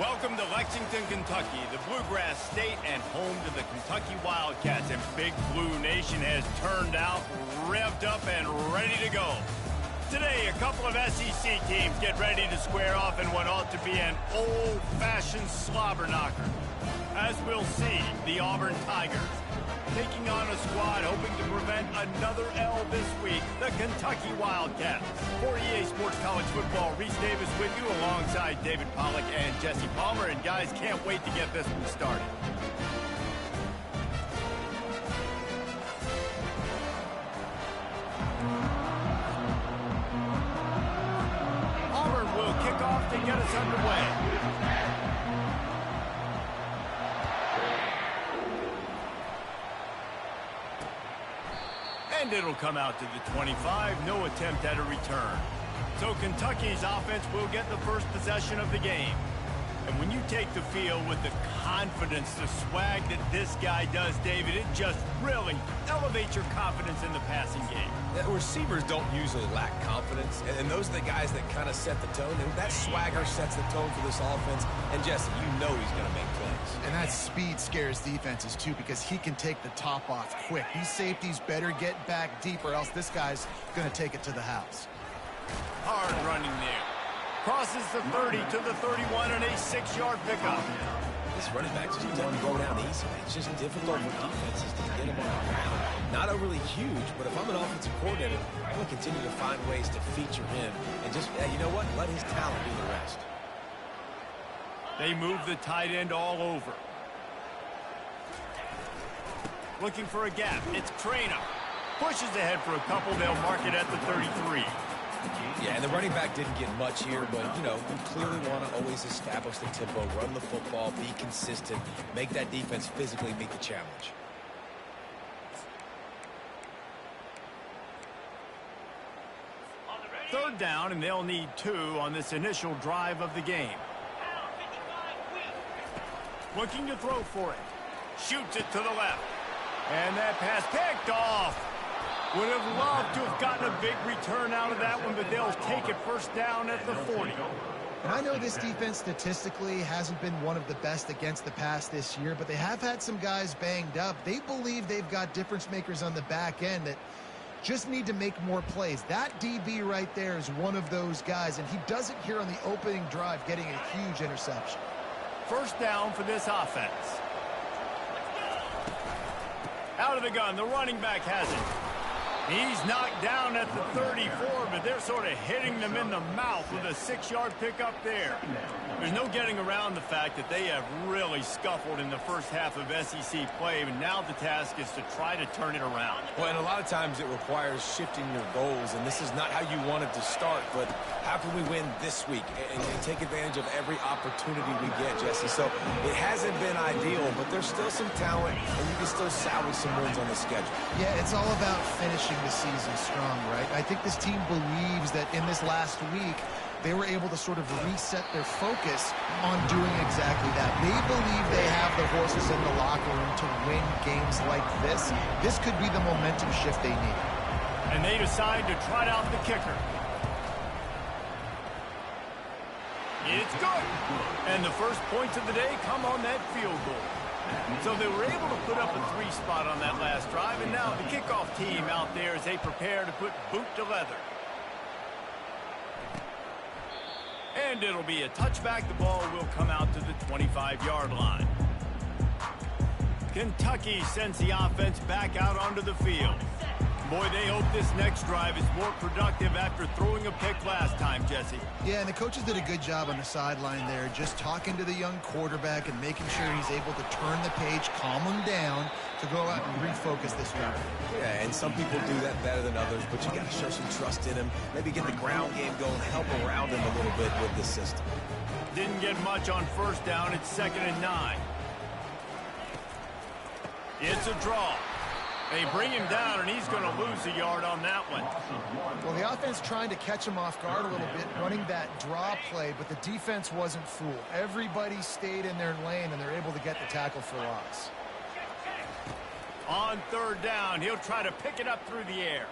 Welcome to Lexington, Kentucky, the Bluegrass State and home to the Kentucky Wildcats. And Big Blue Nation has turned out, revved up, and ready to go. Today, a couple of SEC teams get ready to square off in what ought to be an old-fashioned slobber knocker. As we'll see, the Auburn Tigers taking on a squad hoping to prevent another L this week, the Kentucky Wildcats. For EA Sports College Football, Reese Davis with you alongside David Pollack and Jesse Palmer. And guys, can't wait to get this one started. Auburn will kick off to get us underway. And it'll come out to the 25, no attempt at a return. So Kentucky's offense will get the first possession of the game. And when you take the field with the confidence, the swag that this guy does, David, it just really elevates your confidence in the passing game. Yeah, receivers don't usually lack confidence, and those are the guys that kind of set the tone, and that swagger sets the tone for this offense. And Jesse, you know he's going to make plays. And that speed scares defenses too, because he can take the top off quick. These safeties better get back deep, or else this guy's going to take it to the house. Hard running there. Crosses the 30 to the 31 and a 6-yard pickup. This running back just doesn't go down easily. It's just difficult for defenses to get him on the ground. Not overly huge, but if I'm an offensive coordinator, I'm going to continue to find ways to feature him and just, you know what, let his talent do the rest. They move the tight end all over. Looking for a gap. It's Trainer. Pushes ahead for a couple. They'll mark it at the 33. Yeah, and the running back didn't get much here, but, you know, you clearly want to always establish the tempo, run the football, be consistent, make that defense physically meet the challenge. Third down, and they'll need 2 on this initial drive of the game. Looking to throw for it. Shoots it to the left. And that pass picked off. Would have loved to have gotten a big return out of that one, but they'll take it first down at the 40. And I know this defense statistically hasn't been one of the best against the pass this year, but they have had some guys banged up. They believe they've got difference makers on the back end that just need to make more plays. That DB right there is one of those guys, and he does it here on the opening drive, getting a huge interception. First down for this offense. Out of the gun, the running back has it. He's knocked down at the 34, but they're sort of hitting them in the mouth with a 6-yard pickup there. There's no getting around the fact that they have really scuffled in the first half of SEC play, and now the task is to try to turn it around. Well, and a lot of times it requires shifting your goals, and this is not how you wanted to start, but how can we win this week and take advantage of every opportunity we get, Jesse? So it hasn't been ideal, but there's still some talent, and you can still salvage some wins on the schedule. Yeah, it's all about finishing the season strong, right? I think this team believes that in this last week, they were able to sort of reset their focus on doing exactly that. They believe they have the horses in the locker room to win games like this. This could be the momentum shift they need. And they decide to trot out the kicker. It's good. And the first points of the day come on that field goal. So they were able to put up a 3 spot on that last drive, and now the kickoff team out there as they prepare to put boot to leather. And it'll be a touchback. The ball will come out to the 25-yard line. Kentucky sends the offense back out onto the field. Boy, they hope this next drive is more productive after throwing a pick last time, Jesse. Yeah, and the coaches did a good job on the sideline there, just talking to the young quarterback and making sure he's able to turn the page, calm him down to go out and refocus this drive. Yeah, and some people do that better than others, but you got to show some trust in him. Maybe get the ground game going, help around him a little bit with this system. Didn't get much on first down. It's 2nd and 9. It's a draw. They bring him down, and he's going to lose a yard on that one. Well, the offense trying to catch him off guard a little bit, running that draw play, but the defense wasn't fooled. Everybody stayed in their lane, and they're able to get the tackle for loss. On 3rd down, he'll try to pick it up through the air.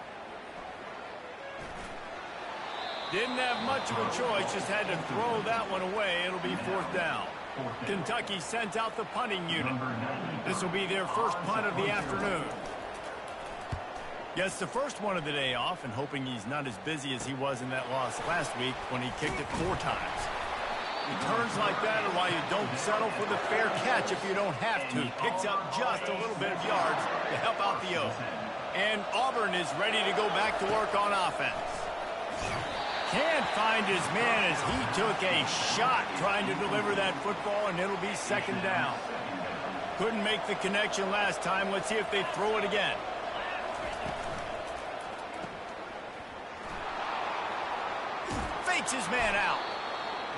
Didn't have much of a choice, just had to throw that one away. It'll be 4th down. Kentucky sends out the punting unit. This will be their first punt of the afternoon. Gets the first one of the day off, and hoping he's not as busy as he was in that loss last week when he kicked it 4 times. Returns like that are why you don't settle for the fair catch if you don't have to. Picks up just a little bit of yards to help out the Oak. And Auburn is ready to go back to work on offense. Can't find his man as he took a shot trying to deliver that football, and it'll be second down. Couldn't make the connection last time. Let's see if they throw it again. Fakes his man out.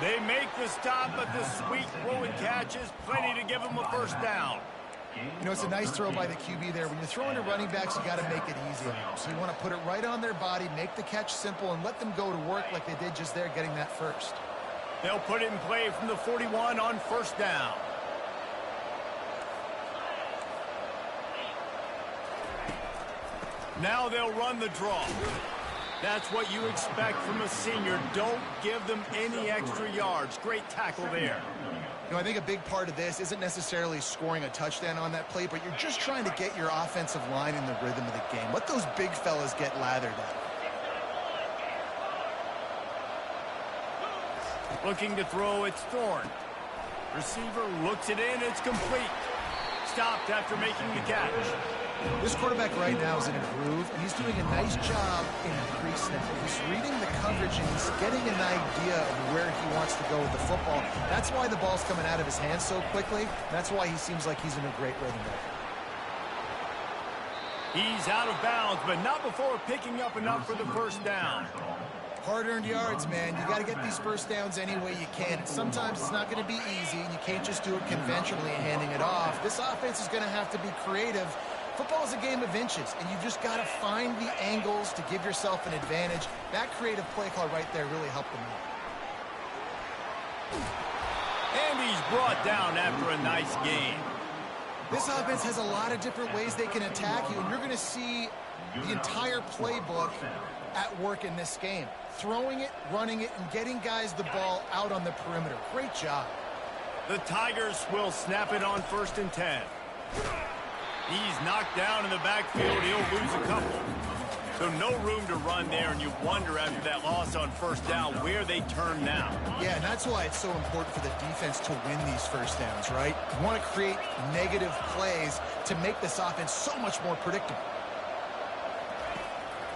They make the stop, but the sweet throw and catch is plenty to give him a first down. You know, it's a nice throw by the QB there. When you're throwing to running backs, you got to make it easy on them. So you want to put it right on their body, make the catch simple, and let them go to work like they did just there, getting that first. They'll put it in play from the 41 on first down. Now they'll run the draw. That's what you expect from a senior. Don't give them any extra yards. Great tackle there. You know, I think a big part of this isn't necessarily scoring a touchdown on that play, but you're just trying to get your offensive line in the rhythm of the game. Let those big fellas get lathered up. Looking to throw, it's Thorne. Receiver looks it in, it's complete. Stopped after making the catch. This quarterback right now is in a groove, and he's doing a nice job in pre-snap. He's reading the coverage, and he's getting an idea of where he wants to go with the football. That's why the ball's coming out of his hands so quickly. That's why he seems like he's in a great rhythm right now. He's out of bounds, but not before picking up enough for the first down. Hard-earned yards, man. You got to get these first downs any way you can. And sometimes it's not going to be easy, and you can't just do it conventionally and handing it off. This offense is going to have to be creative. Football is a game of inches, and you've just got to find the angles to give yourself an advantage. That creative play call right there really helped them out. And he's brought down after a nice game. This offense has a lot of different ways they can attack you, and you're going to see the entire playbook at work in this game. Throwing it, running it, and getting guys the ball out on the perimeter. Great job. The Tigers will snap it on 1st and 10. He's knocked down in the backfield. He'll lose a couple. So no room to run there, and you wonder after that loss on first down where they turn now. Yeah, and that's why it's so important for the defense to win these first downs, right? You want to create negative plays to make this offense so much more predictable.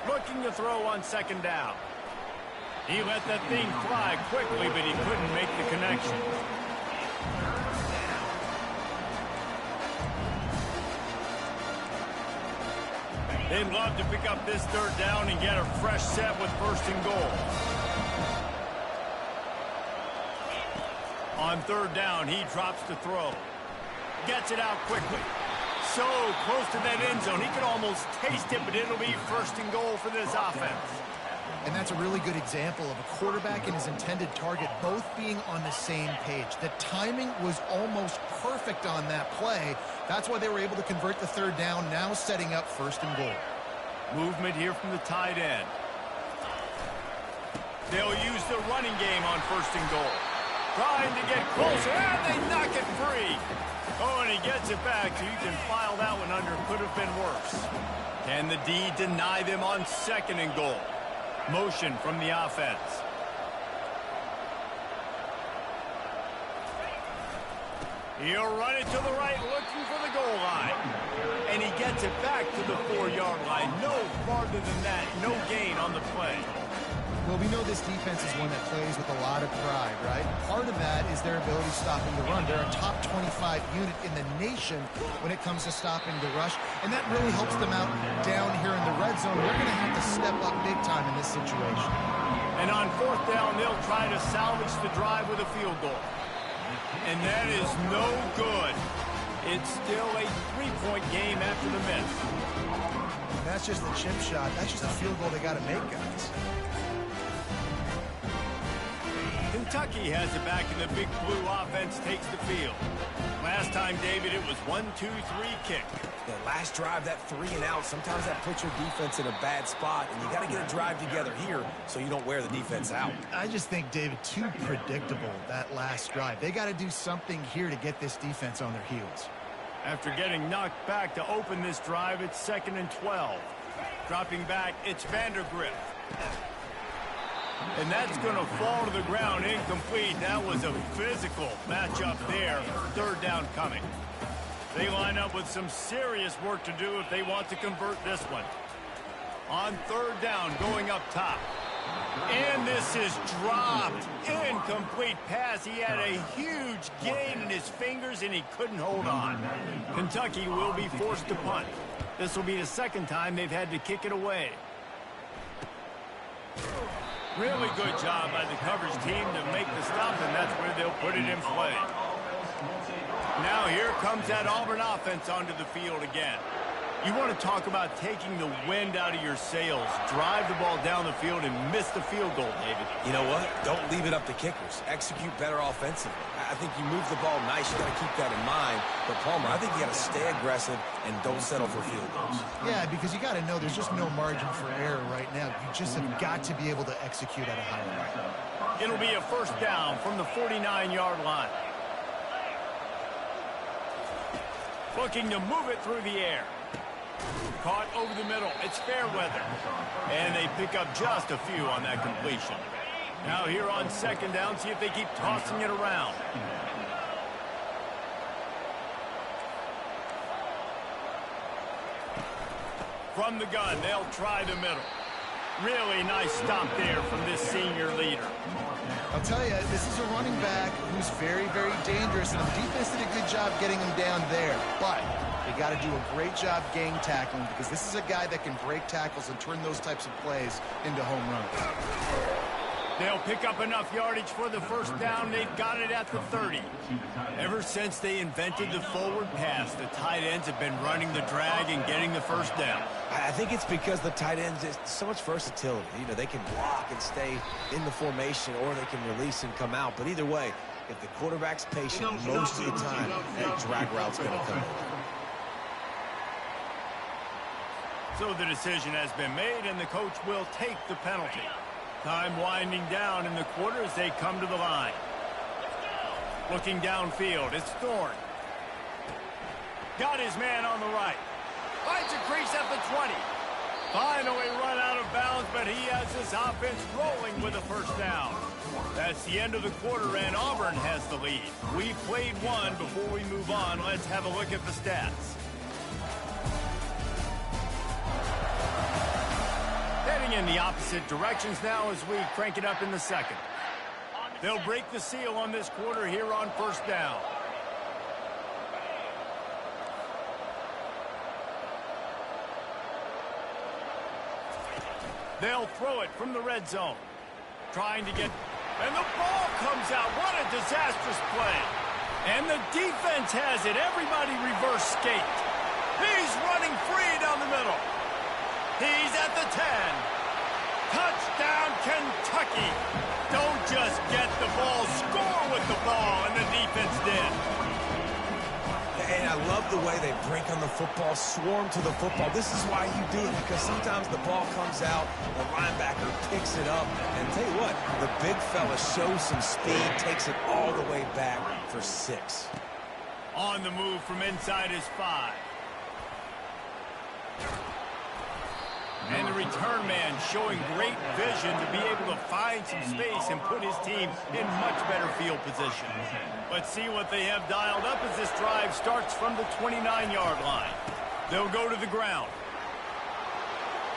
Looking to throw on 2nd down. He let that thing fly quickly, but he couldn't make the connection. They'd love to pick up this 3rd down and get a fresh set with 1st and goal. On 3rd down, he drops to throw. Gets it out quickly. So close to that end zone. He could almost taste it, but it'll be 1st and goal for this offense. And that's a really good example of a quarterback and his intended target both being on the same page. The timing was almost perfect on that play. That's why they were able to convert the 3rd down, now setting up 1st and goal. Movement here from the tight end. They'll use the running game on 1st and goal. Trying to get closer, and they knock it free. Oh, and he gets it back, so you can file that one under. Could have been worse. Can the D deny them on 2nd and goal? Motion from the offense. He'll run it to the right, looking for the goal line. And he gets it back to the 4-yard line. No farther than that. No gain on the play. Well, we know this defense is one that plays with a lot of pride, right? Part of that is their ability stopping the run. They're a top 25 unit in the nation when it comes to stopping the rush, and that really helps them out down here in the red zone. They're going to have to step up big time in this situation. And on 4th down, they'll try to salvage the drive with a field goal. And that is no good. It's still a 3-point game after the miss. That's just a chip shot. That's just a field goal they got to make, guys. Kentucky has it back, and the Big Blue offense takes the field. Last time, David, it was 1-2-3 kick. Yeah, last drive, that 3 and out, sometimes that puts your defense in a bad spot, and you got to get a drive together here so you don't wear the defense out. I just think, David, too predictable, that last drive. They got to do something here to get this defense on their heels. After getting knocked back to open this drive, it's 2nd and 12. Dropping back, it's Vandergrift. And that's going to fall to the ground incomplete. That was a physical matchup there. 3rd down coming. They line up with some serious work to do if they want to convert this one. On 3rd down, going up top. And this is dropped. Incomplete pass. He had a huge gain in his fingers, and he couldn't hold on. Kentucky will be forced to punt. This will be the 2nd time they've had to kick it away. Really good job by the coverage team to make the stop, and that's where they'll put it in play. Now here comes that Auburn offense onto the field again. You want to talk about taking the wind out of your sails. Drive the ball down the field and miss the field goal, David. You know what? Don't leave it up to kickers. Execute better offensively. I think you move the ball nice. You got to keep that in mind. But, Palmer, I think you got to stay aggressive and don't settle for field goals. Yeah, because you got to know there's just no margin for error right now. You just have got to be able to execute at a high level. It'll be a 1st down from the 49-yard line. Looking to move it through the air. Caught over the middle. It's Fairweather. And they pick up just a few on that completion. Now here on 2nd down, see if they keep tossing it around. From the gun, they'll try the middle. Really nice stop there from this senior leader. I'll tell you, this is a running back who's very, very dangerous, and the defense did a good job getting him down there. But they got to do a great job gang tackling, because this is a guy that can break tackles and turn those types of plays into home runs. They'll pick up enough yardage for the 1st down. They've got it at the 30. Ever since they invented the forward pass, the tight ends have been running the drag and getting the 1st down. I think it's because the tight ends is so much versatility. You know, they can block and stay in the formation, or they can release and come out. But either way, if the quarterback's patient most of the time, that drag route's going to come over. So the decision has been made, and the coach will take the penalty. Time winding down in the quarter as they come to the line. Looking downfield, it's Thorne. Got his man on the right. Finds a crease at the 20. Finally run out of bounds, but he has his offense rolling with a 1st down. That's the end of the quarter, and Auburn has the lead. We played one. Before we move on, let's have a look at the stats. Heading in the opposite directions now as we crank it up in the 2nd. They'll break the seal on this quarter here on 1st down. They'll throw it from the red zone. Trying to get... And the ball comes out. What a disastrous play. And the defense has it. Everybody reverse skate. He's running free down the middle. He's at the 10. Touchdown, Kentucky. Don't just get the ball, score with the ball, and the defense did. And I love the way they break on the football, swarm to the football. This is why you do it, because sometimes the ball comes out, the linebacker picks it up, and tell you what, the big fella shows some speed, takes it all the way back for 6. On the move from inside his 5. And the return man showing great vision to be able to find some space and put his team in much better field position. Let's see what they have dialed up as this drive starts from the 29-yard line. They'll go to the ground.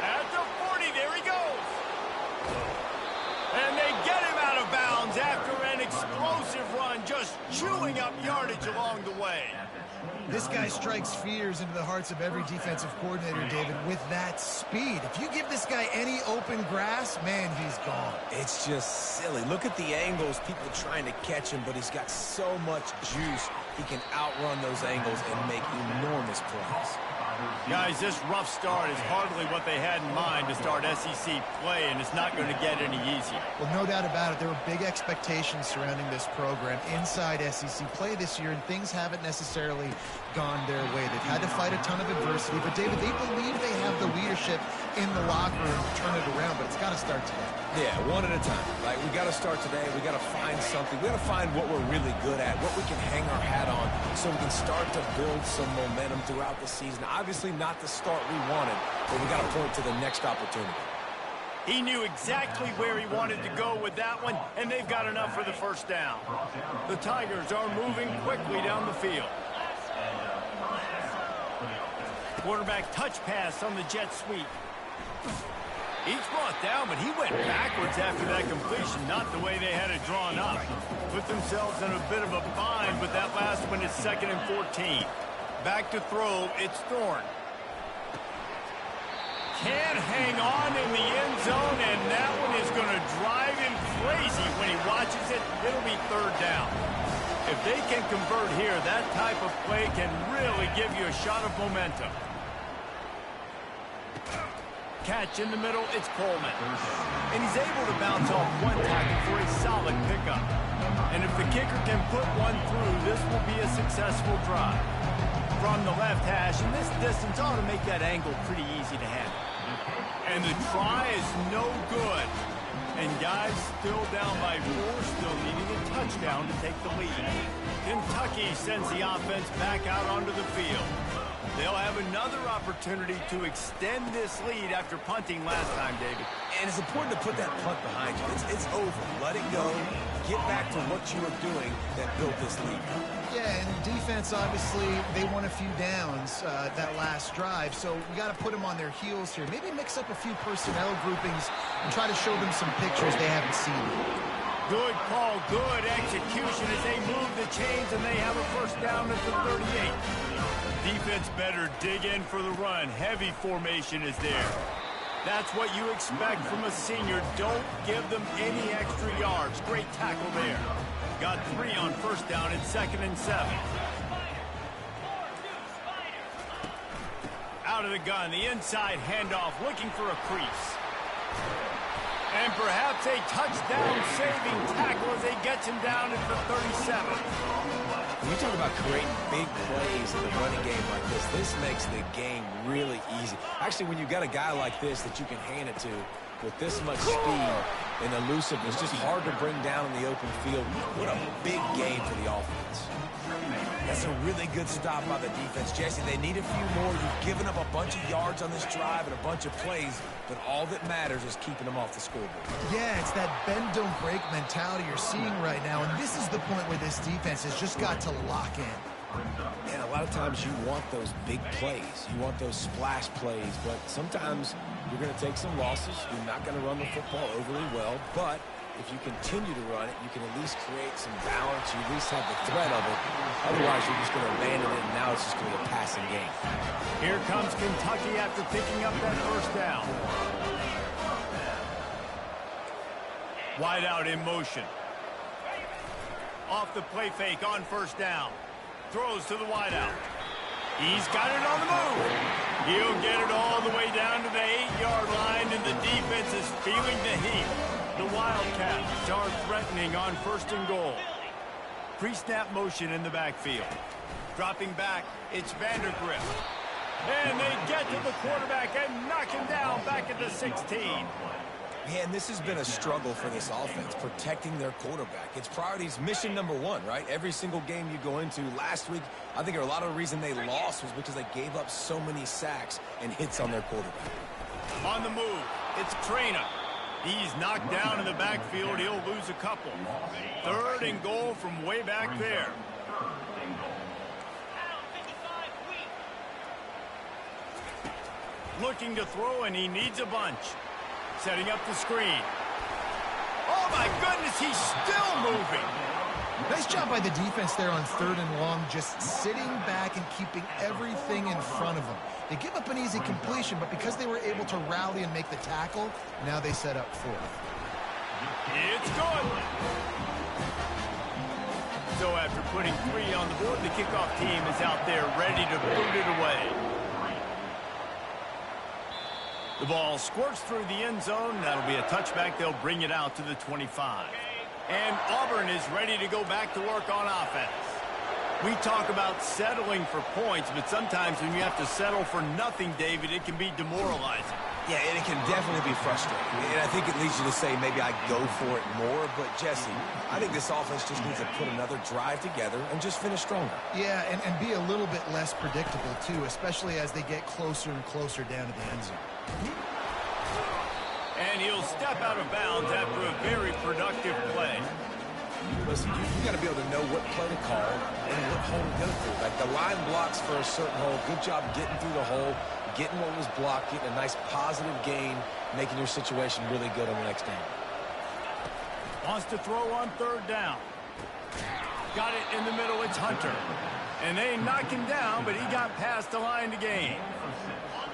At the 40, there he goes. And they get him out of bounds after an explosive run, just chewing up yardage along the way. This guy strikes fears into the hearts of every defensive coordinator, David, with that speed. If you give this guy any open grass, man, he's gone. It's just silly. Look at the angles, people trying to catch him, but he's got so much juice. He can outrun those angles and make enormous plays. Guys, this rough start is hardly what they had in mind to start SEC play, and it's not going to get any easier. Well, no doubt about it. There were big expectations surrounding this program inside SEC play this year, and things haven't necessarily gone their way. They've had to fight a ton of adversity, but, David, they believe they have the leadership in the locker room to turn it around, but it's got to start today. Yeah, one at a time. Like, we got to start today. We got to find something. We got to find what we're really good at, what we can hang our hat on, so we can start to build some momentum throughout the season. Obviously, not the start we wanted, but we got to point to the next opportunity. He knew exactly where he wanted to go with that one, and they've got enough for the first down. The Tigers are moving quickly down the field. Quarterback touch pass on the jet sweep. He's brought down, but he went backwards after that completion, not the way they had it drawn up. Put themselves in a bit of a bind, but that last one is 2nd and 14. Back to throw, it's Thorne. Can't hang on in the end zone, and that one is going to drive him crazy when he watches it. It'll be 3rd down. If they can convert here, that type of play can really give you a shot of momentum. Catch in the middle, it's Coleman. And he's able to bounce off one tackle for a solid pickup. And if the kicker can put one through, this will be a successful drive. From the left hash, and this distance ought to make that angle pretty easy to handle. And the try is no good. And guys, still down by 4, still needing a touchdown to take the lead. Kentucky sends the offense back out onto the field. They'll have another opportunity to extend this lead after punting last time, David. And it's important to put that punt behind you. It's over. Let it go. Get back to what you were doing that built this lead. Yeah, and defense, obviously, they won a few downs that last drive, so we got to put them on their heels here. Maybe mix up a few personnel groupings and try to show them some pictures they haven't seen. Good call, good execution as they move the chains, and they have a first down at the 38. Defense better dig in for the run. Heavy formation is there. That's what you expect from a senior. Don't give them any extra yards. Great tackle there. Got 3 on first down. It's 2nd and 7. Out of the gun, the inside handoff, looking for a crease. And perhaps a touchdown-saving tackle as they gets him down at the 37. When you talk about creating big plays in the running game like this, this makes the game really easy. Actually, when you've got a guy like this that you can hand it to with this much speed and elusiveness, just hard to bring down in the open field. What a big game for the offense. That's a really good stop by the defense. Jesse, they need a few more. You've given up a bunch of yards on this drive and a bunch of plays, but all that matters is keeping them off the scoreboard. Yeah, it's that bend, don't break mentality you're seeing right now, and this is the point where this defense has just got to lock in. And a lot of times you want those big plays. You want those splash plays, but sometimes you're going to take some losses. You're not going to run the football overly well, but if you continue to run it, you can at least create some balance. You at least have the threat of it. Otherwise, you're just going to abandon it, and now it's just going to be a passing game. Here comes Kentucky after picking up that first down. Wide out in motion. Off the play fake on first down. Throws to the wideout. He's got it on the move. He'll get it all the way down to the 8-yard line, and the defense is feeling the heat. The Wildcats are threatening on 1st and goal. Pre-snap motion in the backfield. Dropping back, it's Vandergrift. And they get to the quarterback and knock him down back at the 16. Yeah, and this has been a struggle for this offense, protecting their quarterback. It's priorities, mission number 1, right? Every single game you go into. Last week, I think a lot of the reason they lost was because they gave up so many sacks and hits on their quarterback. On the move, it's Trainer. He's knocked down in the backfield. He'll lose a couple. 3rd and goal from way back there. Looking to throw, and he needs a bunch. Setting up the screen. Oh, my goodness, he's still moving. Nice job by the defense there on 3rd and long, just sitting back and keeping everything in front of them. They give up an easy completion, but because they were able to rally and make the tackle, now they set up 4th. It's good. So after putting 3 on the board, the kickoff team is out there ready to boot it away. The ball squirts through the end zone. That'll be a touchback. They'll bring it out to the 25. And Auburn is ready to go back to work on offense. We talk about settling for points, but sometimes when you have to settle for nothing, David, it can be demoralizing. Yeah, and it can definitely be frustrating. And I think it leads you to say maybe I go for it more. But, Jesse, I think this offense just needs to put another drive together and just finish stronger. Yeah, and be a little bit less predictable, too, especially as they get closer and closer down to the end zone. And he'll step out of bounds after a very productive play. Listen, you got to be able to know what play to call and what hole to go through. Like the line blocks for a certain hole. Good job getting through the hole, getting what was blocked, getting a nice positive gain, making your situation really good on the next down. Wants to throw on third down. Got it in the middle. It's Hunter. And they knock him down, but he got past the line to gain.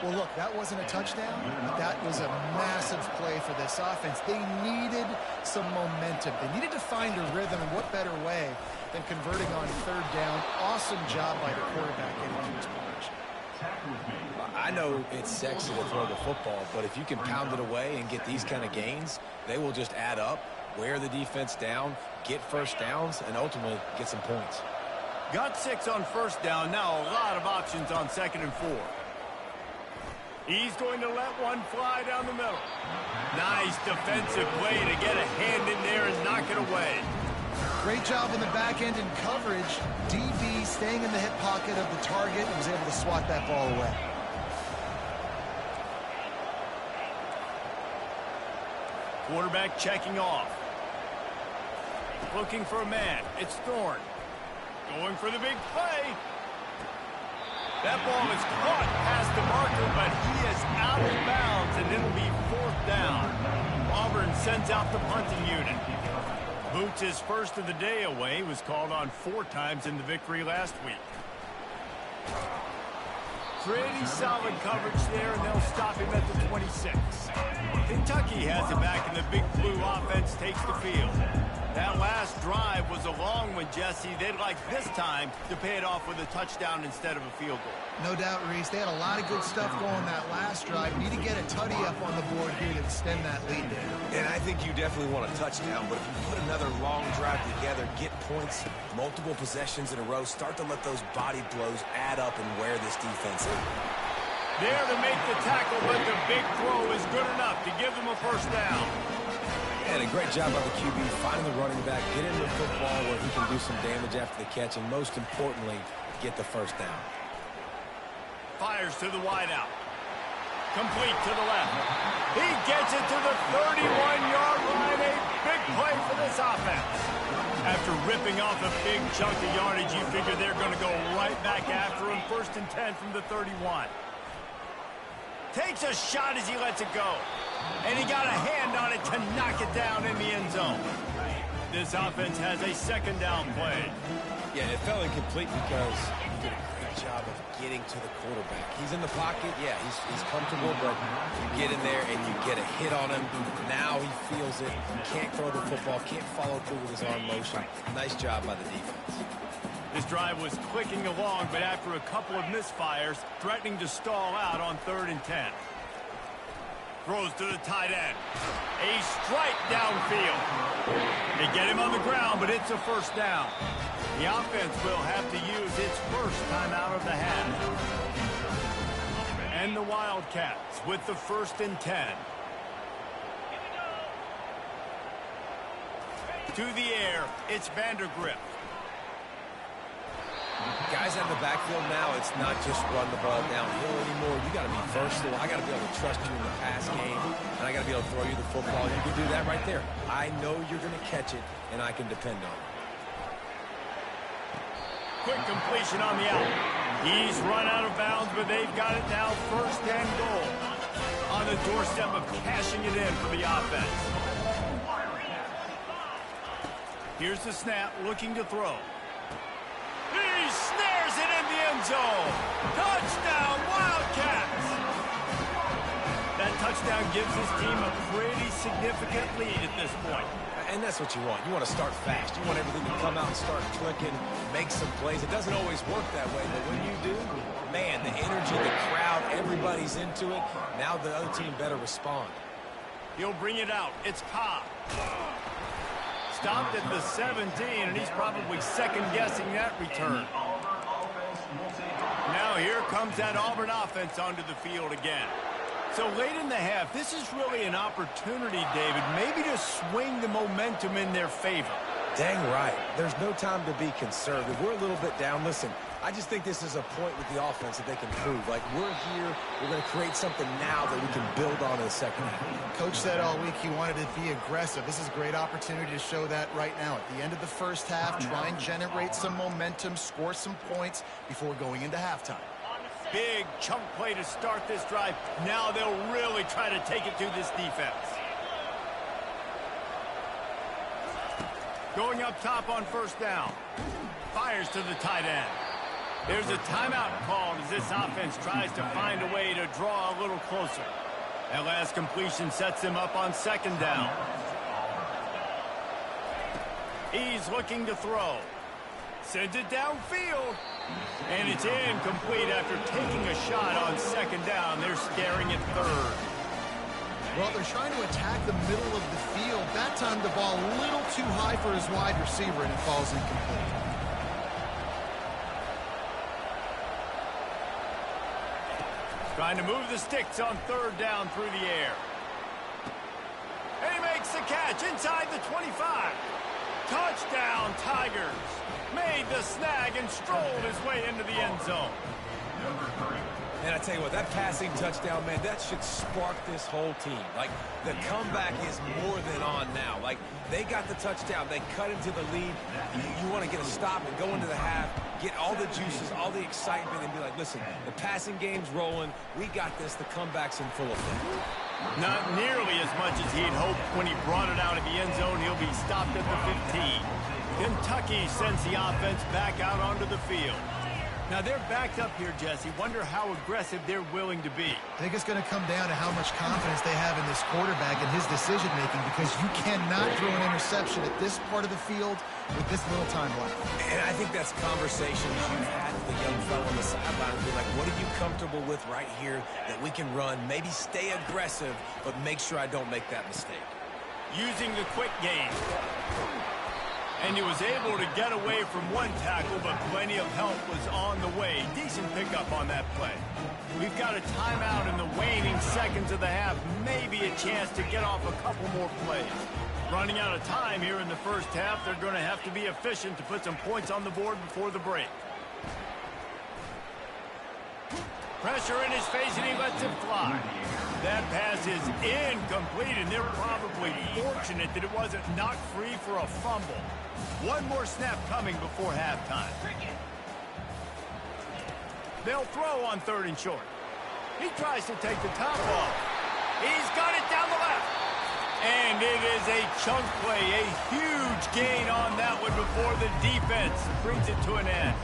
Well, look, that wasn't a touchdown, but that was a massive play for this offense. They needed some momentum. They needed to find a rhythm, and what better way than converting on third down. Awesome job by the quarterback getting into his position. I know it's sexy to throw the football, but if you can pound it away and get these kind of gains, they will just add up, wear the defense down, get first downs, and ultimately get some points. Got 6 on first down. Now a lot of options on 2nd and 4. He's going to let one fly down the middle. Nice defensive play to get a hand in there and knock it away. Great job in the back end in coverage. DB staying in the hip pocket of the target and was able to swat that ball away. Quarterback checking off. Looking for a man. It's Thorne. Going for the big play. That ball is caught past the marker, but he is out of bounds, and it'll be 4th down. Auburn sends out the punting unit. Boots his first of the day away. Was called on 4 times in the victory last week. Pretty solid coverage there, and they'll stop him at the 26. Kentucky has it back, and the Big Blue offense takes the field. That last drive was a long one, Jesse. They'd like this time to pay it off with a touchdown instead of a field goal. No doubt, Reese. They had a lot of good stuff going that last drive. Need to get a tutty up on the board here to extend that lead there. And I think you definitely want a touchdown, but if you put another long drive together, get points, multiple possessions in a row, start to let those body blows add up and wear this defense in. There to make the tackle, but the big throw is good enough to give them a first down. And a great job by the QB finding the running back, get into the football where he can do some damage after the catch, and most importantly, get the first down. Fires to the wideout. Complete to the left. He gets it to the 31-yard line. A big play for this offense. After ripping off a big chunk of yardage, you figure they're going to go right back after him. 1st and 10 from the 31. Takes a shot as he lets it go. And he got a hand on it to knock it down in the end zone. This offense has a 2nd down play. Yeah, it fell incomplete because he did a great job of getting to the quarterback. He's in the pocket. Yeah, he's comfortable, but you get in there and you get a hit on him. Now he feels it. He can't throw the football, can't follow through with his arm motion. Nice job by the defense. This drive was clicking along, but after a couple of misfires, threatening to stall out on 3rd and 10. Throws to the tight end. A strike downfield. They get him on the ground, but it's a first down. The offense will have to use its first time out of the half. And the Wildcats with the 1st and 10. To the air, it's Vandergrift. Guys out in the backfield now, it's not just run the ball downhill anymore. You got to be versatile. I got to be able to trust you in the pass game, and I got to be able to throw you the football. You can do that right there. I know you're going to catch it, and I can depend on it. Quick completion on the out. He's run out of bounds, but they've got it now 1st and goal. On the doorstep of cashing it in for the offense. Here's the snap, looking to throw. He snares it in the end zone. Touchdown, Wildcats. That touchdown gives his team a pretty significant lead at this point. And that's what you want. You want to start fast. You want everything to come out and start clicking, make some plays. It doesn't always work that way, but when you do, man, the energy, the crowd, everybody's into it. Now the other team better respond. He'll bring it out. It's Cobb. Stopped at the 17, and he's probably second-guessing that return. Now here comes that Auburn offense onto the field again. So late in the half, this is really an opportunity, David, maybe to swing the momentum in their favor. Dang right. There's no time to be conservative. We're a little bit down. Listen, I just think this is a point with the offense that they can prove. Like, we're here, we're going to create something now that we can build on in the second half. Coach said all week he wanted to be aggressive. This is a great opportunity to show that right now. At the end of the first half, try and generate some momentum, score some points before going into halftime. Big chunk play to start this drive. Now they'll really try to take it to this defense. Going up top on first down. Fires to the tight end. There's a timeout called as this offense tries to find a way to draw a little closer. That last completion sets him up on second down. He's looking to throw. Sends it downfield. And it's incomplete after taking a shot on second down. They're staring at third. Well, they're trying to attack the middle of the field. That time the ball a little too high for his wide receiver, and it falls incomplete. Trying to move the sticks on third down through the air. And he makes the catch inside the 25. Touchdown, Tigers. Made the snag and strolled his way into the end zone. And I tell you what, that passing touchdown, man, that should spark this whole team. Like, the comeback is more than on now. Like, they got the touchdown. They cut into the lead. You want to get a stop and go into the half, get all the juices, all the excitement, and be like, listen, the passing game's rolling. We got this. The comeback's in full effect. Not nearly as much as he'd hoped when he brought it out of the end zone. He'll be stopped at the 15. Kentucky sends the offense back out onto the field. Now they're backed up here, Jesse. Wonder how aggressive they're willing to be. I think it's going to come down to how much confidence they have in this quarterback and his decision-making, because you cannot throw an interception at this part of the field with this little time left. And I think that's conversations you've had with the young fellow on the sideline. Be like, what are you comfortable with right here that we can run? Maybe stay aggressive, but make sure I don't make that mistake. Using the quick game. And he was able to get away from one tackle, but plenty of help was on the way. Decent pickup on that play. We've got a timeout in the waning seconds of the half. Maybe a chance to get off a couple more plays. Running out of time here in the first half. They're going to have to be efficient to put some points on the board before the break. Pressure in his face, and he lets it fly. That pass is incomplete, and they're probably fortunate that it wasn't knocked free for a fumble. One more snap coming before halftime. They'll throw on third and short. He tries to take the top off. He's got it down the left. And it is a chunk play, a huge gain on that one before the defense brings it to an end.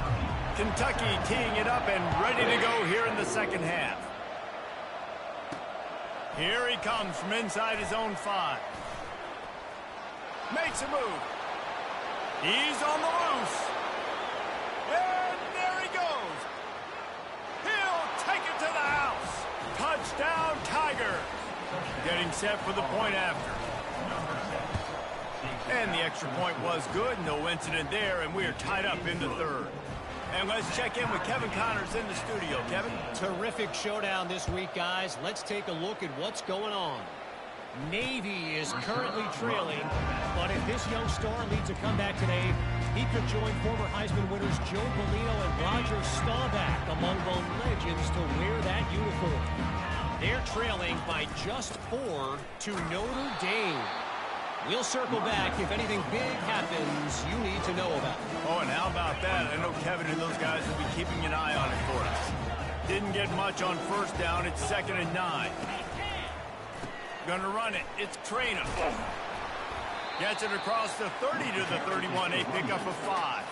Kentucky teeing it up and ready to go here in the second half. Here he comes from inside his own 5. Makes a move. He's on the loose. And there he goes. He'll take it to the house. Touchdown, Tigers. Getting set for the point after. And the extra point was good. No incident there, and we are tied up in the third. And let's check in with Kevin Connors in the studio. Kevin? Terrific showdown this week, guys. Let's take a look at what's going on. Navy is currently trailing, but if this young star leads a comeback today, he could join former Heisman winners Joe Bellino and Roger Staubach among the legends to wear that uniform. They're trailing by just 4 to Notre Dame. We'll circle back if anything big happens you need to know about. Oh, and how about that? I know Kevin and those guys will be keeping an eye on it for us. Didn't get much on first down. It's 2nd and 9. Gonna run it. It's Trainer. Gets it across the 30 to the 31. A pickup of 5.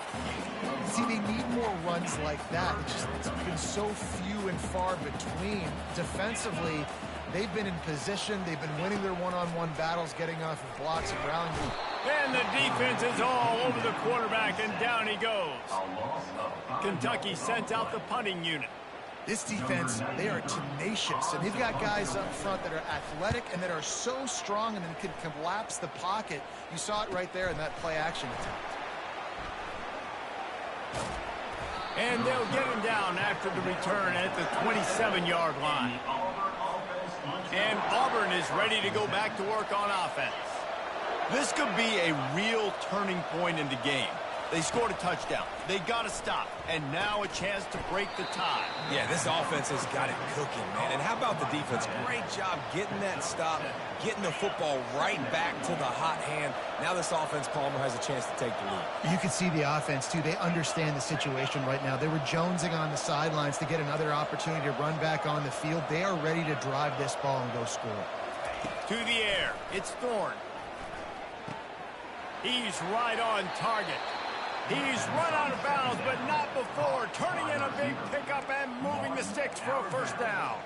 See, they need more runs like that. It's been so few and far between. Defensively, They've been in position. They've been winning their one-on-one battles, getting off of blocks and rallying. And the defense is all over the quarterback, and down he goes. Kentucky sent out the punting unit. This defense, they are tenacious, and they've got guys up front that are athletic and that are so strong and then can collapse the pocket. You saw it right there in that play-action attempt. And they'll get him down after the return at the 27-yard line. And Auburn is ready to go back to work on offense. This could be a real turning point in the game. They scored a touchdown. They got to stop. And now a chance to break the tie. Yeah, this offense has got it cooking, man. And how about the defense? Great job getting that stop, getting the football right back to the hot hand. Now this offense, Palmer, has a chance to take the lead. You can see the offense, too. They understand the situation right now. They were jonesing on the sidelines to get another opportunity to run back on the field. They are ready to drive this ball and go score. To the air. It's Thorne. He's right on target. He's run out of bounds, but not before. Turning in a big pickup and moving the sticks for a first down.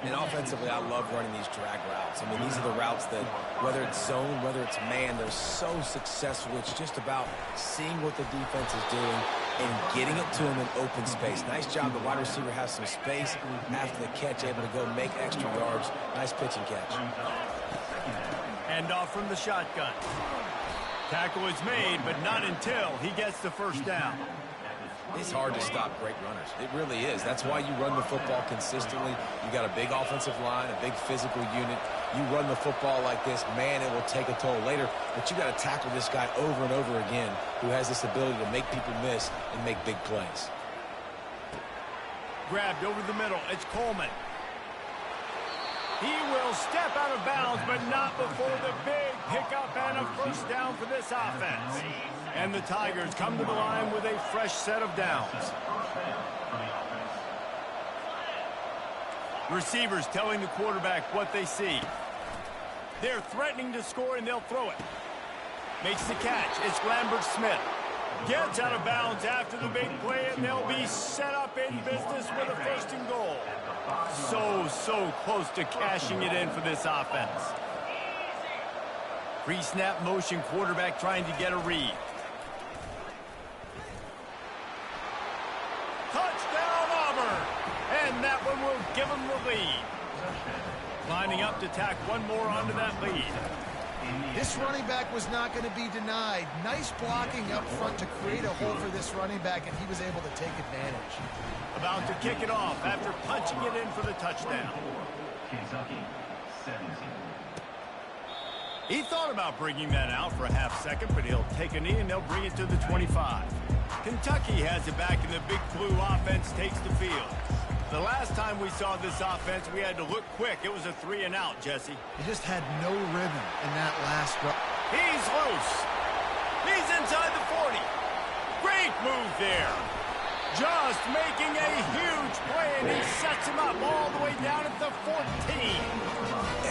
And offensively, I love running these drag routes. I mean, these are the routes that, whether it's zone, whether it's man, they're so successful. It's just about seeing what the defense is doing and getting it to them in open space. Nice job. The wide receiver has some space after the catch, able to go make extra yards. Nice pitch and catch. And off from the shotgun. Tackle is made, but not until he gets the first down. It's hard to stop great runners. It really is. That's why you run the football consistently. You got a big offensive line, a big physical unit. You run the football like this, man, it will take a toll later. But you got to tackle this guy over and over again who has this ability to make people miss and make big plays. Grabbed over the middle. It's Coleman. He will step out of bounds, but not before the big pickup and a first down for this offense. And the Tigers come to the line with a fresh set of downs. Receivers telling the quarterback what they see. They're threatening to score, and they'll throw it. Makes the catch. It's Lambert Smith. Gets out of bounds after the big play, and they'll be set up in business with a first and goal. So close to cashing it in for this offense. Pre-snap motion, quarterback trying to get a read. Touchdown, Auburn! And that one will give them the lead. Lining up to tack one more onto that lead. This running back was not going to be denied. Nice blocking up front to create a hole for this running back, and he was able to take advantage. About to kick it off after punching it in for the touchdown. He thought about bringing that out for a half second, but he'll take a knee and they'll bring it to the 25. Kentucky has it back, and the Big Blue offense takes the field. The last time we saw this offense, we had to look quick. It was a 3-and-out, Jesse. He just had no rhythm in that last run. He's loose. He's inside the 40. Great move there. Just making a huge play, and he sets him up all the way down at the 14.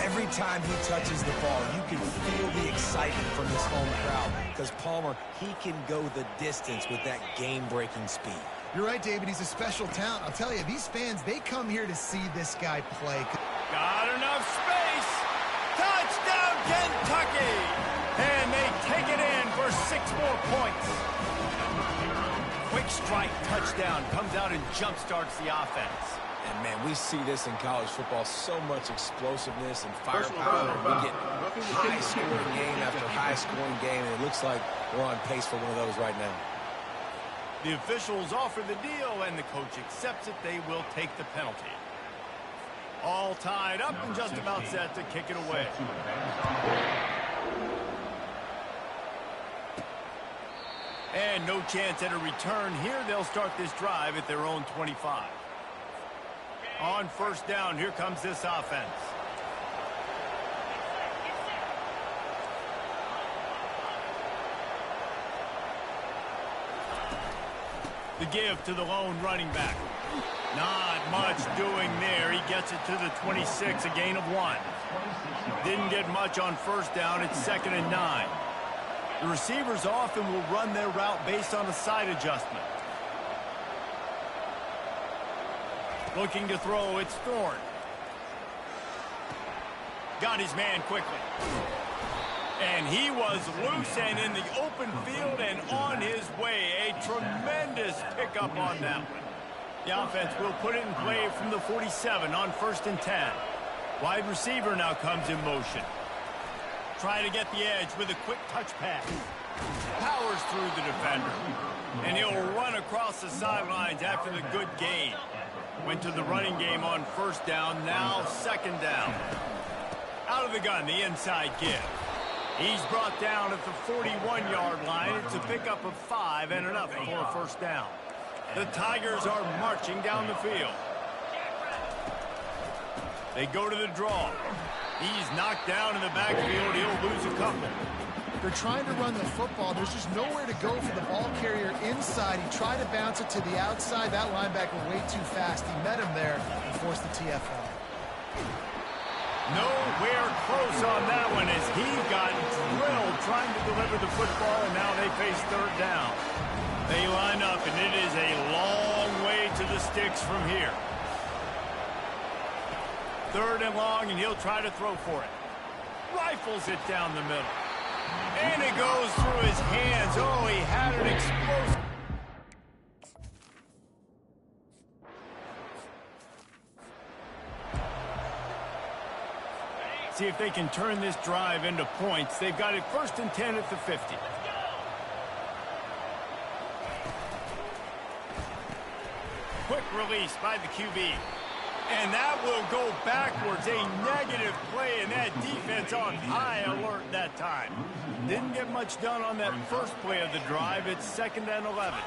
Every time he touches the ball, you can feel the excitement from this home crowd because Palmer, he can go the distance with that game-breaking speed. You're right, David. He's a special talent. I'll tell you, these fans, they come here to see this guy play. Got enough space. Touchdown, Kentucky. And they take it in for 6 more points. Quick strike touchdown comes out and jump-starts the offense. And, man, we see this in college football, so much explosiveness and firepower. We get high-scoring game after high-scoring game, and it looks like we're on pace for one of those right now. The officials offer the deal, and the coach accepts it. They will take the penalty. All tied up and just about set to kick it away. And no chance at a return here. They'll start this drive at their own 25. On first down, here comes this offense. The give to the lone running back. Not much doing there. He gets it to the 26, a gain of 1. Didn't get much on first down. It's 2nd and 9. The receivers often will run their route based on a side adjustment. Looking to throw, it's Thorne. got his man quickly. And he was loose and in the open field and on his way. A tremendous pickup on that one. The offense will put it in play from the 47 on 1st and 10. Wide receiver now comes in motion. Trying to get the edge with a quick touch pass. Powers through the defender. And he'll run across the sidelines after the good gain. Went to the running game on 1st down, now 2nd down. Out of the gun, the inside give. He's brought down at the 41-yard line. It's a pickup of 5 and enough for a 1st down. The Tigers are marching down the field. They go to the draw. He's knocked down in the backfield. He'll lose a couple. They're trying to run the football. There's just nowhere to go for the ball carrier inside. He tried to bounce it to the outside. That linebacker way too fast. He met him there and forced the TFL. Nowhere close on that one as he got drilled trying to deliver the football, and now they face 3rd down. They line up, and it is a long way to the sticks from here. 3rd and long, and he'll try to throw for it. Rifles it down the middle. And it goes through his hands. Oh, he had an explosive. See if they can turn this drive into points. They've got it 1st and 10 at the 50. Quick release by the QB. And that will go backwards. A negative play, and that defense on high alert that time. Didn't get much done on that first play of the drive. It's 2nd and 11.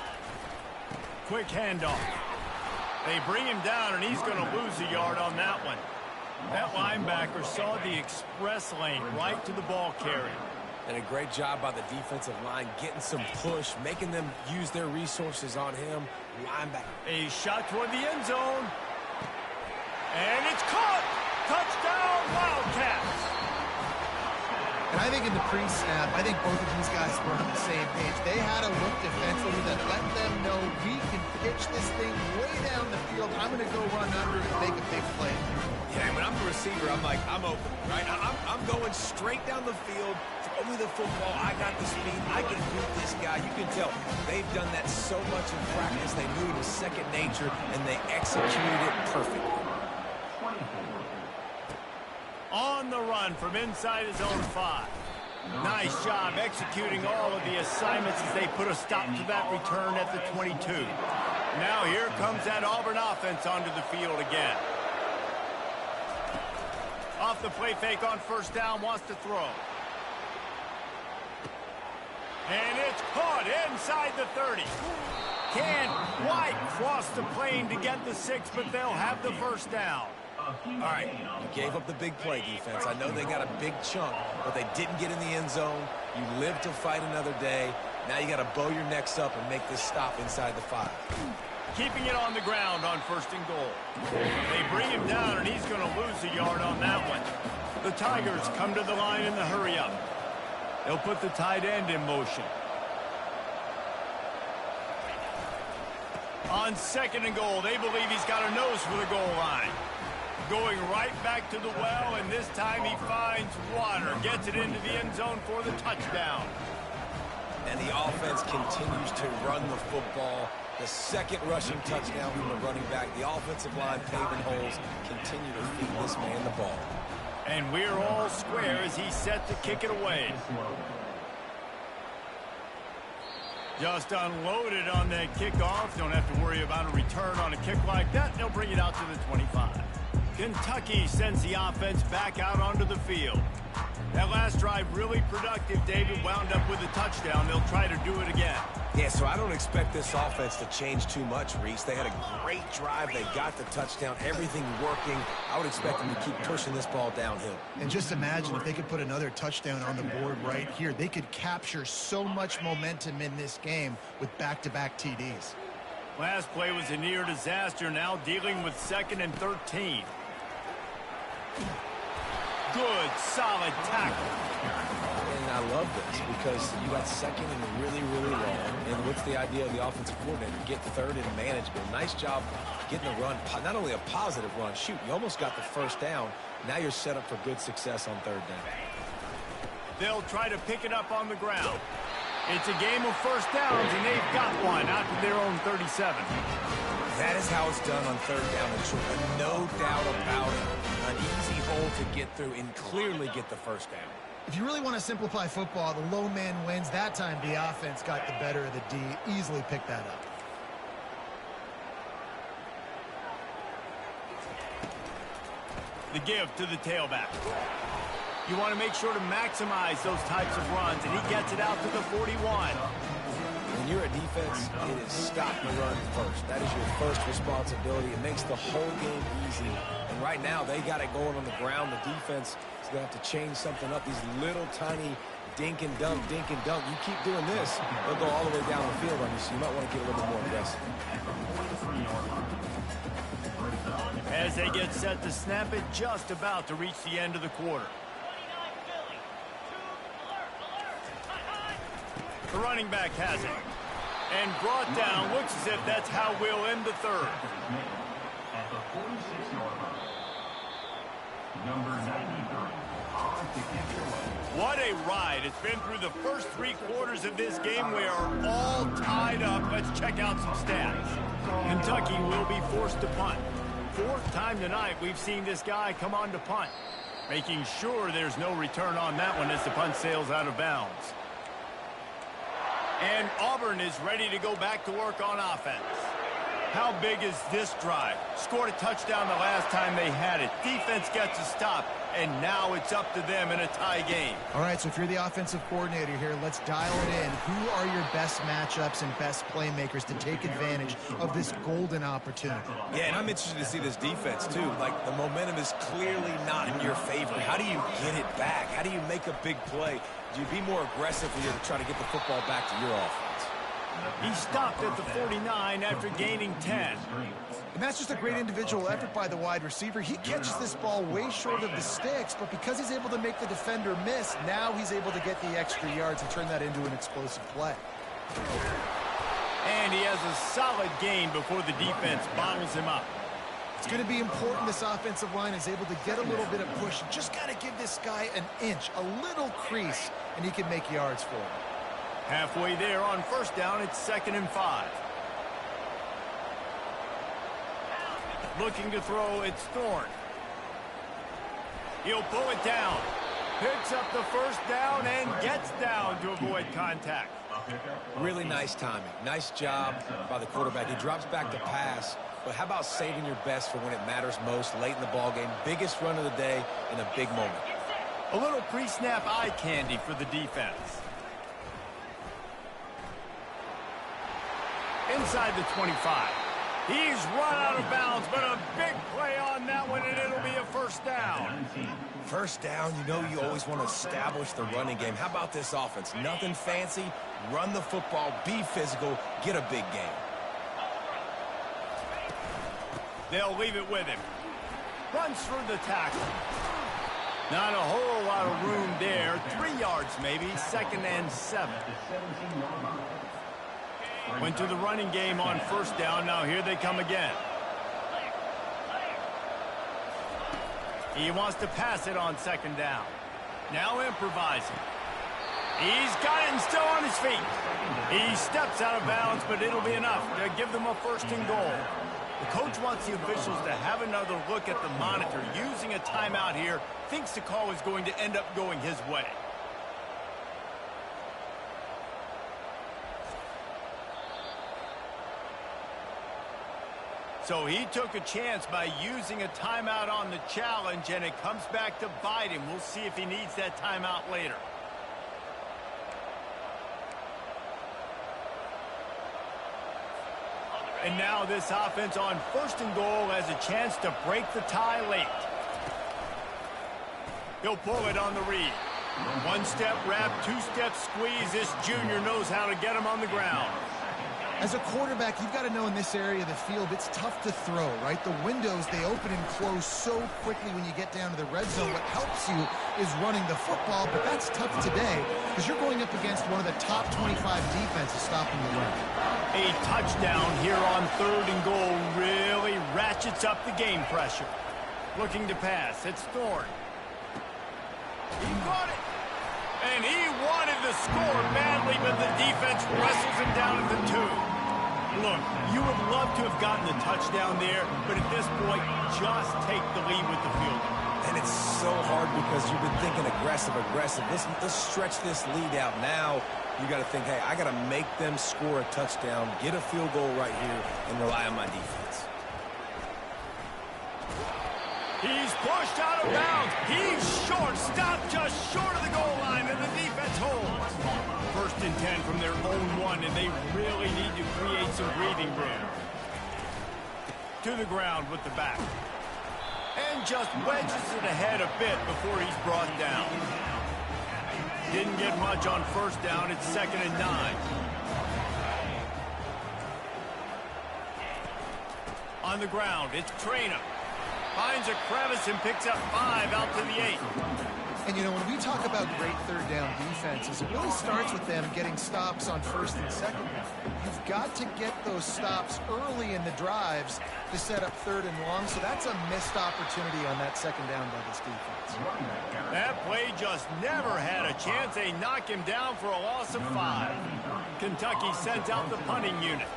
Quick handoff. They bring him down, and he's going to lose a yard on that one. That linebacker saw the express lane right to the ball carrier. And a great job by the defensive line getting some push, making them use their resources on him. Linebacker. A shot toward the end zone. And it's caught! Touchdown, Wildcats! And I think in the pre-snap, I think both of these guys were on the same page. They had a look defensively that let them know we can pitch this thing way down the field. I'm going to go run under and make a big play. Yeah, and when I'm the receiver, I'm like, I'm open, right? I'm going straight down the field. Throw me the football. I got the speed. I can beat this guy. You can tell they've done that so much in practice. They knew it was second nature, and they executed it perfectly. On the run from inside his own 5. Nice job executing all of the assignments as they put a stop to that return at the 22. Now here comes that Auburn offense onto the field again. Off the play fake on 1st down, wants to throw. And it's caught inside the 30. Can't quite cross the plane to get the 6, but they'll have the 1st down. All right, you gave up the big play, defense. I know they got a big chunk, but they didn't get in the end zone. You live to fight another day. Now you got to bow your necks up and make this stop inside the 5. Keeping it on the ground on 1st and goal. They bring him down, and he's going to lose a yard on that one. The Tigers come to the line in the hurry-up. They'll put the tight end in motion. On 2nd and goal, they believe he's got a nose for the goal line. Going right back to the well, and this time he finds water. Gets it into the end zone for the touchdown. And the offense continues to run the football. The 2nd rushing touchdown from the running back. The offensive line paving holes. Continue to feed this man the ball. And we're all square as he's set to kick it away. Just unloaded on that kickoff. Don't have to worry about a return on a kick like that. They'll bring it out to the 25. Kentucky sends the offense back out onto the field. That last drive really productive. David wound up with a touchdown. They'll try to do it again. Yeah, so I don't expect this offense to change too much, Reese. They had a great drive. They got the touchdown. Everything working. I would expect them to keep pushing this ball downhill. And just imagine if they could put another touchdown on the board right here. They could capture so much momentum in this game with back-to-back TDs. Last play was a near disaster. Now dealing with 2nd and 13. Good, solid tackle. and I love this because you got second and really, really long. And what's the idea of the offensive coordinator? Get third and manageable. Nice job getting the run, not only a positive run. Shoot, you almost got the first down. Now you're set up for good success on third down. They'll try to pick it up on the ground. It's a game of first downs, and they've got one out to their own 37. That is how it's done on third down. No doubt about it. An easy hole to get through and clearly get the first down. If you really want to simplify football, the low man wins. That time the offense got the better of the D. Easily picked that up. The give to the tailback. You want to make sure to maximize those types of runs, and he gets it out to the 41. When you're a defense, it is stop the run first. That is your first responsibility. It makes the whole game easy. And right now, they got it going on the ground. The defense is going to have to change something up. These little tiny dink and dunk, dink and dunk. You keep doing this, they'll go all the way down the field on you, so you might want to get a little bit more aggressive. As they get set to snap it, just about to reach the end of the quarter. The running back has it. And brought down. Looks as if that's how we'll end the third. At the 46-yard line, number 93. What a ride. It's been through the first 3 quarters of this game. We are all tied up. Let's check out some stats. Kentucky will be forced to punt. 4th time tonight we've seen this guy come on to punt. Making sure there's no return on that one as the punt sails out of bounds. And Auburn is ready to go back to work on offense. How big is this drive? Scored a touchdown the last time they had it. Defense gets a stop, and now it's up to them in a tie game. All right, so if you're the offensive coordinator here, let's dial it in. Who are your best matchups and best playmakers to take advantage of this golden opportunity? Yeah, and I'm interested to see this defense, too. Like, the momentum is clearly not in your favor. How do you get it back? How do you make a big play? Do you be more aggressive here to try to get the football back to your offense? He stopped at the 49 after gaining 10. And that's just a great individual effort by the wide receiver. He catches this ball way short of the sticks, but because he's able to make the defender miss, now he's able to get the extra yards and turn that into an explosive play. And he has a solid gain before the defense bottles him up. It's going to be important this offensive line is able to get a little bit of push. Just got to give this guy an inch, a little crease, and he can make yards for him. Halfway there on first down, it's 2nd and 5. Looking to throw, it's Thorne. He'll pull it down. Picks up the first down and gets down to avoid contact. Really nice timing. Nice job by the quarterback. He drops back to pass, but how about saving your best for when it matters most late in the ballgame? Biggest run of the day in a big moment. A little pre-snap eye candy for the defense. Inside the 25. He's run out of bounds, but a big play on that one, and it'll be a first down. First down, you know you always want to establish the running game. How about this offense? Nothing fancy. Run the football, be physical, get a big game. They'll leave it with him. Runs through the tackle. Not a whole lot of room there. 3 yards maybe, 2nd and 7. Went to the running game on first down. Now here they come again. He wants to pass it on 2nd down. Now improvising. He's got it and still on his feet. He steps out of bounds, but it'll be enough to give them a 1st and goal. The coach wants the officials to have another look at the monitor. Using a timeout here, thinks the call is going to end up going his way. So he took a chance by using a timeout on the challenge, and it comes back to bite him. We'll see if he needs that timeout later. And now this offense on 1st and goal has a chance to break the tie late. He'll pull it on the read. 1-step wrap, 2-step squeeze. This junior knows how to get him on the ground. As a quarterback, you've got to know in this area of the field, it's tough to throw, right? The windows, they open and close so quickly when you get down to the red zone. What helps you is running the football, but that's tough today because you're going up against one of the top 25 defenses stopping the run. A touchdown here on 3rd and goal really ratchets up the game pressure. Looking to pass, it's Thorne. He got it. And he wanted to score badly, but the defense wrestles him down at the 2. Look, you would love to have gotten the touchdown there, but at this point, just take the lead with the field. And it's so hard because you've been thinking aggressive. Let's stretch this lead out. Now you got to think, hey, I got to make them score a touchdown, get a field goal right here, and rely on my defense. He's pushed out of bounds. He's short. Stopped just short of the goal line, and the defense holds. 1st and 10 from their own 1, and they really need to create some breathing room. To the ground with the back. And just wedges it ahead a bit before he's brought down. Didn't get much on 1st down. It's 2nd and 9. On the ground, it's Traina. Finds a crevice and picks up 5 out to the 8. And, you know, when we talk about great 3rd down defenses, it really starts with them getting stops on 1st and 2nd down. You've got to get those stops early in the drives to set up 3rd and long, so that's a missed opportunity on that 2nd down by this defense. That play just never had a chance. They knock him down for a loss of 5. Kentucky sends out the punting unit.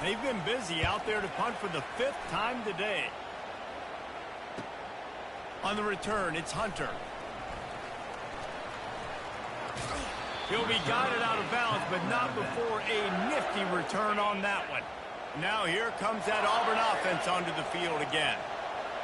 They've been busy out there to punt for the 5th time today. On the return, it's Hunter. He'll be guided out of bounds, but not before a nifty return on that one. Now here comes that Auburn offense onto the field again.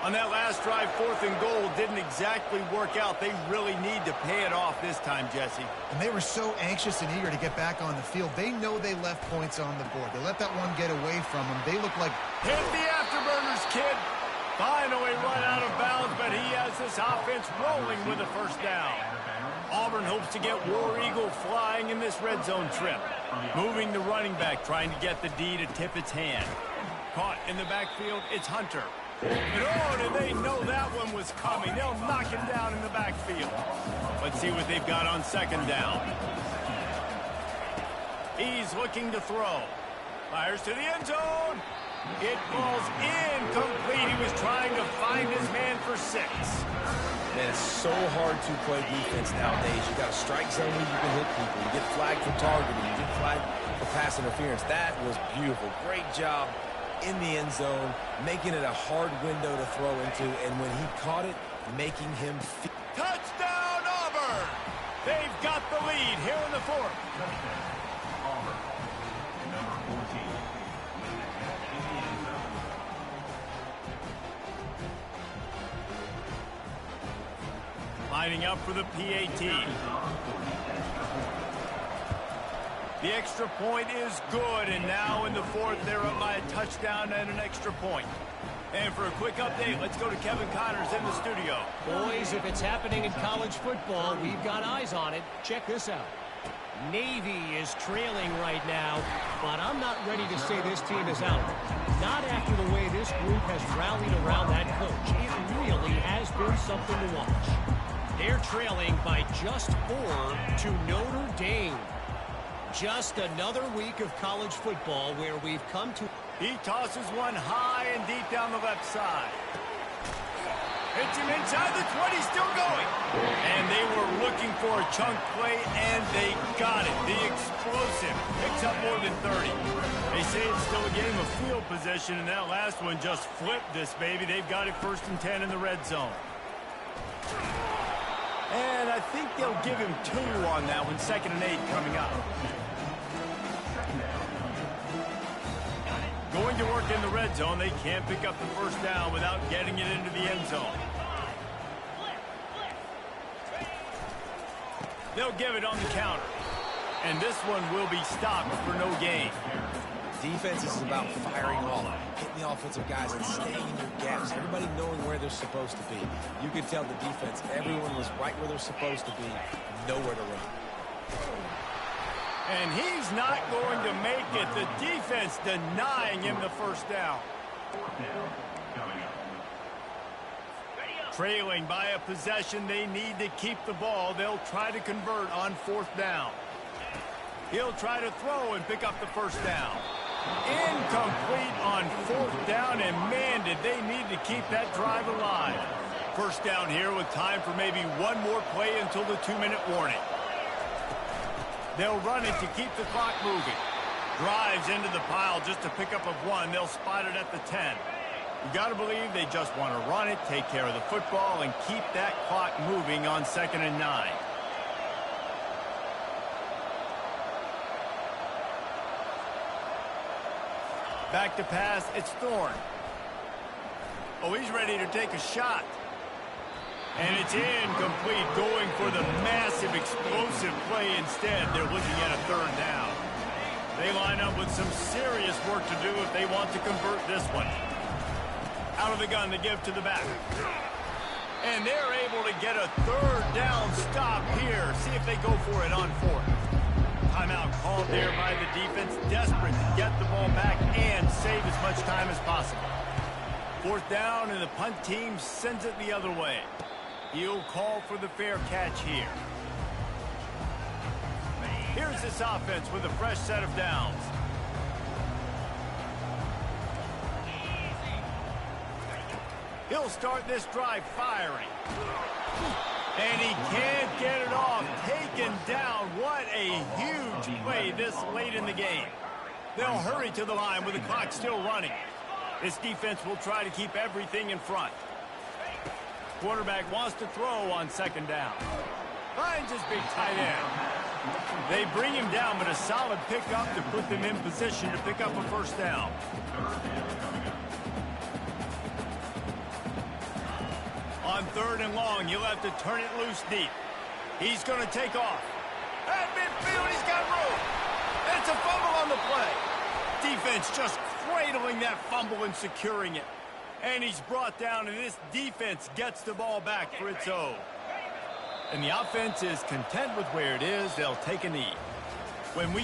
On that last drive, 4th and goal didn't exactly work out. They really need to pay it off this time, Jesse. And they were so anxious and eager to get back on the field. They know they left points on the board. They let that one get away from them. They look like... Hit the afterburners, kid. Finally run out of bounds, but he has this offense rolling with a 1st down. Auburn hopes to get War Eagle flying in this red zone trip. Moving the running back, trying to get the D to tip its hand. Caught in the backfield, it's Hunter. And oh, did they know that one was coming. They'll knock him down in the backfield. Let's see what they've got on 2nd down. He's looking to throw. Fires to the end zone. It falls incomplete. He was trying to find his man for 6. Man, it's so hard to play defense nowadays. You got a strike zone where you can hit people. You get flagged for targeting. You get flagged for pass interference. That was beautiful. Great job in the end zone, making it a hard window to throw into. And when he caught it, making him feel. Touchdown, Auburn! They've got the lead here in the 4th. Auburn, number 14. Lining up for the PAT. The extra point is good, and now in the 4th, they're up by a touchdown and an extra point. And for a quick update, let's go to Kevin Connors in the studio. Boys, if it's happening in college football, we've got eyes on it. Check this out. Navy is trailing right now, but I'm not ready to say this team is out. Not after the way this group has rallied around that coach. It really has been something to watch. They're trailing by just 4 to Notre Dame. Just another week of college football where we've come to... He tosses one high and deep down the left side. Hits him inside the 20, still going. And they were looking for a chunk play, and they got it. The explosive picks up more than 30. They say it's still a game of field possession, and that last one just flipped this baby. They've got it 1st and 10 in the red zone. And I think they'll give him 2 on that one. 2nd and 8 coming up. Going to work in the red zone. They can't pick up the 1st down without getting it into the end zone. They'll give it on the counter. And this one will be stopped for no gain. Defense is about firing off, hitting the offensive guys and staying in your gaps. Everybody knowing where they're supposed to be. You could tell the defense, everyone was right where they're supposed to be, nowhere to run. And he's not going to make it. The defense denying him the first down. Fourth down coming up. Trailing by a possession, they need to keep the ball. They'll try to convert on fourth down. He'll try to throw and pick up the first down. Incomplete on fourth down, and man, did they need to keep that drive alive. First down here with time for maybe one more play until the 2-minute warning. They'll run it to keep the clock moving. Drives into the pile just to pick up of one. They'll spot it at the 10. You got to believe they just want to run it, take care of the football, and keep that clock moving on 2nd and 9. Back to pass, it's Thorne. Oh, he's ready to take a shot. And it's incomplete, going for the massive, explosive play instead. They're looking at a 3rd down. They line up with some serious work to do if they want to convert this one. Out of the gun to give to the back. And they're able to get a 3rd down stop here. See if they go for it on 4th. Timeout called there by the defense, desperate to get the ball back and save as much time as possible. 4th down, and the punt team sends it the other way. He'll call for the fair catch here. Here's this offense with a fresh set of downs. He'll start this drive firing. And he can't get it off. Taken down. What a huge play this late in the game. They'll hurry to the line with the clock still running. This defense will try to keep everything in front. Quarterback wants to throw on 2nd down. Finds his big tight end. They bring him down, but a solid pickup to put them in position to pick up a 1st down. On 3rd and long, he'll have to turn it loose deep. He's going to take off. At midfield, he's got room. It's a fumble on the play. Defense just cradling that fumble and securing it. And he's brought down, and this defense gets the ball back for its own. And the offense is content with where it is. They'll take a knee. When we